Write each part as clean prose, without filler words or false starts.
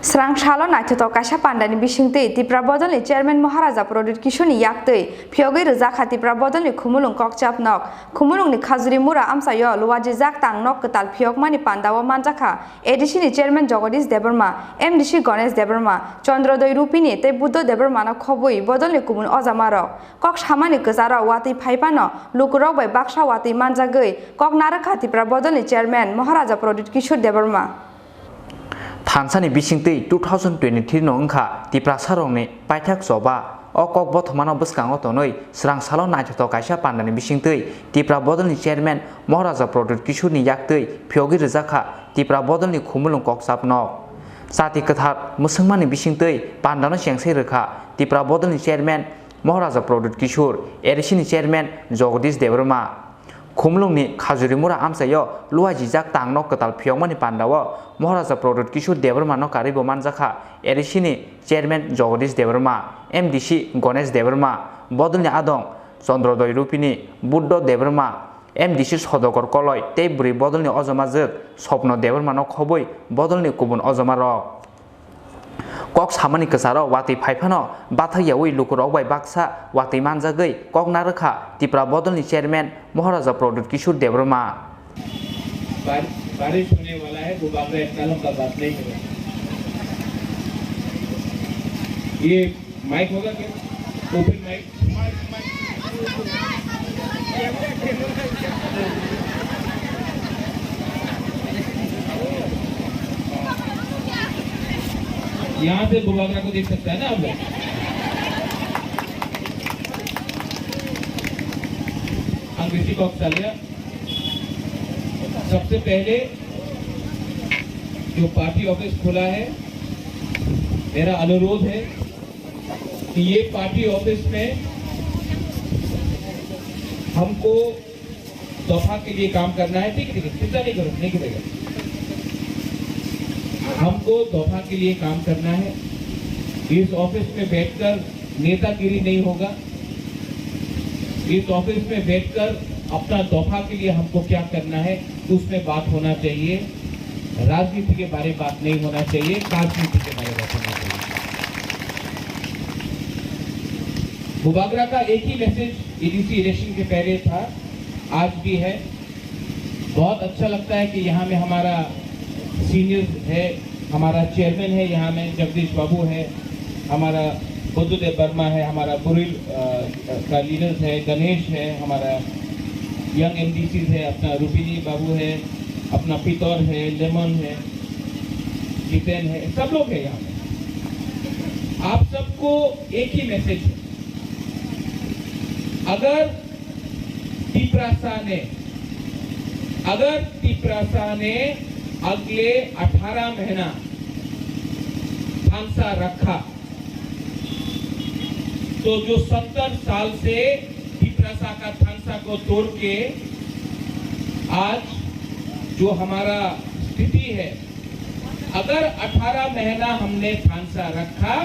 Serang Shalo Naito Kasha Pandani Bishingte, Tipra Bodoli, Chairman Maharaja Product Kishuni Yakte, Pyogi Zaka Tipra Bodoli, Kumulung Kokchap Nok, Kumulung Kazuri Mura Amsayo, Luaji Zaktang Nokatal Pyok Mani Pandawa Manjaka, Edishini Chairman Jogodis Deberma, MDC Gones Deberma, Chandra Doi Rupini, Te Budo Debermana Kobui, Bodoli Kumun Ozamaro, Kok Shamani Kazara Wati Paipano, Lukuro by Baksha Wati Manjagui, Kok Naraka Tipra Bodoli Chairman Maharaja Product Kishur Deberma. Tansani Bishingte 2023 nongka Tipra Sarongni Paitak Soba Okok Botomano Buskango Tonoi Serang Salon Naito Kasha Pandani Bishingte Tipra Bodolni Chairman Maharaja Product Kishuni Yakte Pyogi Zaka Tipra Bodolni Kumulung Koksap No Sati Kathar Musangmani Bishingte Pandana Shangse Reka Tipra Bodolni Chairman Maharaja Product Kishur Erishini Chairman Jogodis Devrama Kumlungni Kazurimura Amsayo Luaji Zak Tang no Katal Pyongmani Pandawa Maharaja Product Kishur Devrama no Karibo Manjaka Erishini Chairman Jogodis Devrama MDC Gones Devrama Bodolni Adong Chandra Doi Rupini Buddo Devrama MDC Shodokor Koloi Tebri Bodolni Ozamazuk Sopno Devrama no Khoboi Bodolni Kubun Ozamaro Kok Samani Kasaro Wati Paipano Batayawi Lukuro by Baksa Wati Manjagui Kok Naraka Tipra Bodolni Chairman Maharaja Product Kishur Devrama बारिश होने वाला है बुबागरा एक कलम का बात नहीं होगा ये माइक होगा क्या ओपन माइक यहाँ से बुबागरा को देख सकता है ना आप लोग अंग्रेजी बॉक्स डालिए सबसे पहले जो पार्टी ऑफिस खुला है मेरा अनुरोध है कि ये पार्टी ऑफिस में हमको दफा के लिए काम करना है। ठीक है चिंता नहीं करो नहीं करेगा हमको दफा के लिए काम करना है। इस ऑफिस में बैठकर नेतागिरी नहीं होगा। इस ऑफिस में बैठकर अपना दफा के लिए हमको क्या करना है उसमें बात होना चाहिए। राजनीति के बारे में बात नहीं होना चाहिए राजनीति के बारे में बात होना चाहिए। बुबागरा का एक ही मैसेज एडीसी इलेक्शन के पहले था आज भी है। बहुत अच्छा लगता है कि यहाँ में हमारा सीनियर है हमारा चेयरमैन है यहाँ में जगदीश बाबू है हमारा बुद्धदेव वर्मा है हमारा बुरिल का लीडर्स है गणेश है हमारा यंग एमडीसी है अपना रूपिनी बाबू है अपना पितौर है लेमन है जितेन है सब लोग है यहाँ पे। आप सबको एक ही मैसेज है अगर तिपरासा ने अगले 18 महीना फांसा रखा तो जो 70 साल से तिपरासा का थांसा को तोड़ के आज जो हमारा स्थिति है अगर 18 महीना हमने थांसा रखा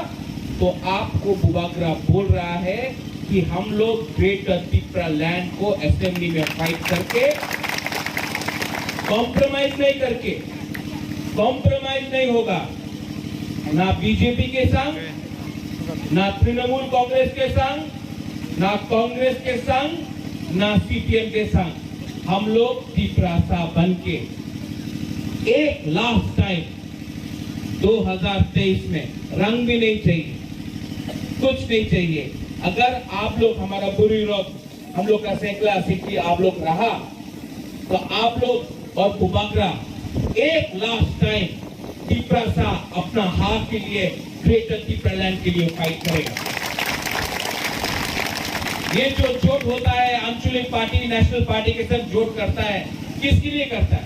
तो आपको बुबागरा बोल रहा है कि हम लोग ग्रेटर तिपरा लैंड को असेंबली में फाइट करके कॉम्प्रोमाइज नहीं होगा ना बीजेपी के संग ना तृणमूल कांग्रेस के संग ना कांग्रेस के संग ना सीपीएम के संग हम लोग तिपरासा बन के एक लास्ट टाइम 2023 में रंग भी नहीं चाहिए कुछ नहीं चाहिए। अगर आप लोग हमारा बुरी रोग हम लोग का सैकड़ा सिक्की आप लोग रहा तो आप लोग और बुबागरा एक लास्ट टाइम तिपरासा अपना हाथ के लिए ग्रेटर तिपरा लैंड के लिए फाइट करेगा। ये जो जोट होता है आंचलिक पार्टी नेशनल पार्टी के साथ जोट करता है किसके लिए करता है?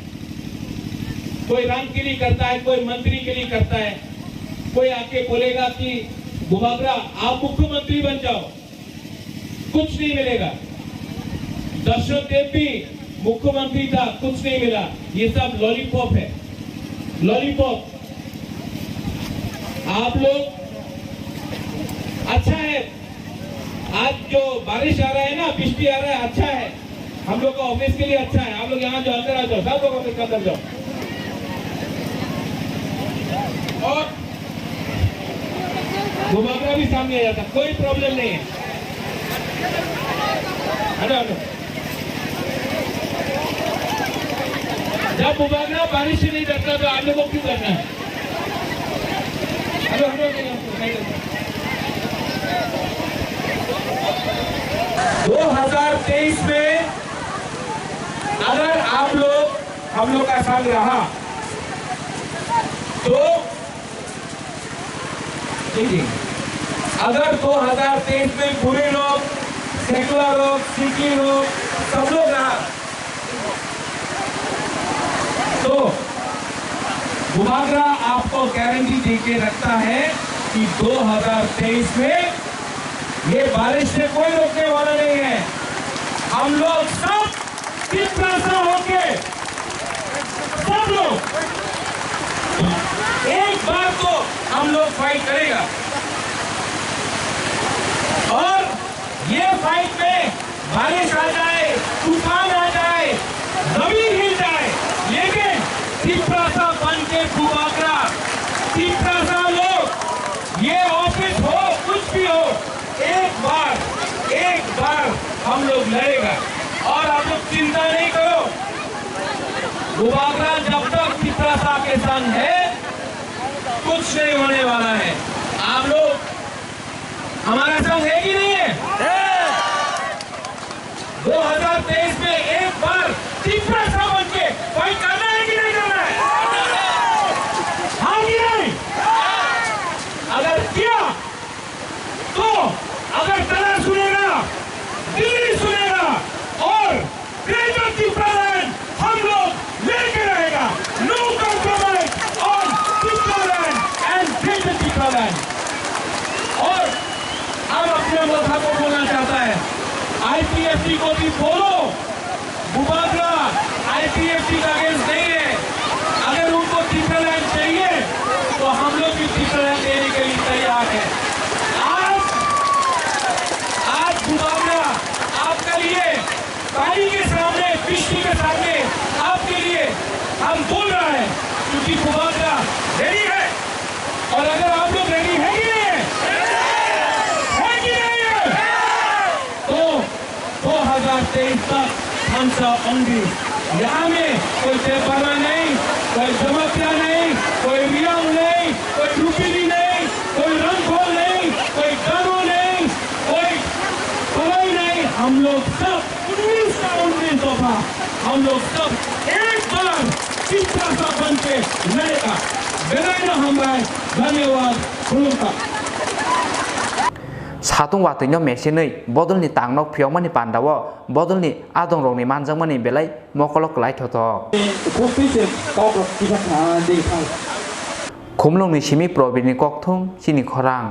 कोई रंग के लिए करता है कोई मंत्री के लिए करता है। कोई आके बोलेगा कि बुबागरा आप मुख्यमंत्री बन जाओ कुछ नहीं मिलेगा। दशरथ देव भी मुख्यमंत्री था कुछ नहीं मिला। ये सब लॉलीपॉप है लॉलीपॉप। आप लोग अच्छा है आज जो बारिश आ रहा है ना बिजली आ रहा है अच्छा है हम लोग का ऑफिस के लिए अच्छा है। आप लोग यहाँ जो अंदर आ जाओ सब लोग ऑफिस के अंदर जाओ। और बुबागरा भी सामने आ जाता, कोई प्रॉब्लम नहीं है। हटो। जब बुबागरा बारिश से नहीं डरता तो आप लोगों को क्यों करना है? हटो। 2023 में अगर आप लोग हम लोग का संग रहा तो अगर 2023 में बुरे लोग, सेकुलर लोग, सिखी लोग सब लोग रहा तो बुबागरा आपको गारंटी देके रखता है कि 2023 में ये बारिश से कोई रोकने वाला नहीं है। हम लोग सब तिरसा होके सब लोग एक बार तो हम लोग फाइट करेगा और ये फाइट में बारिश आ जाए, तूफान आ जाए, जमीन हिल जाए, लेकिन तिरसा बन के बुबागरा तिरसा लोग ये ऑफिस हो कुछ भी हो एक बार हम लोग लड़ेगा। और आप लोग चिंता नहीं करो, बुबागरा जब तक तिरसा के संग है कुछ नहीं होने वाला है। आप लोग हमारा संग है कि नहीं है? 2023 में एक बार तिरसा बन के फाइट करना है कि नहीं करना है? हाँ कि नहीं? अगर किया तो अगर कलर सुनेगा, दिल्ली सुनेगा और ग्रेटर त्रिपुरालैंड हम लोग लेके रहेगा। No compromise on Tripuraland and greater Tripuraland. और अब अपने मथा को बोलना चाहता है, आईपीएफटी को भी बोलो, बुबागरा आईपीएफटी का अगेंस्ट नहीं है। अगर उनको त्रिपुरालैंड चाहिए तो हम लोग भी त्रिपुरालैंड देने के लिए तैयार है। आज बुबागरा आपके लिए पानी के सामने, विश्व के सामने आपके लिए हम बोल रहे हैं क्योंकि बुबागरा रेडी है। और अगर आप लोग रेडी है कि नहीं है तो 2023 तक हम सब होंगे। यहाँ में कोई तेपरा नहीं, कोई जमतिया नहीं, कोई रियांग नहीं, कोई रुपीली नहीं, कोई रंगोल नहीं, कोई गानो नहीं, कोई कोई नहीं। हम लोग सब 19 दफा हम लोग सब एक बार तिरसा बन के लड़ेगा। बेलायना हमारे धन्यवाद खुलूंगा। साtung watino mesinei bodolni tangnok phiomani pandao bodolni adongrokni manjangmani belai mokolok klai thotok khumlongni simi probini kokthung chini khorang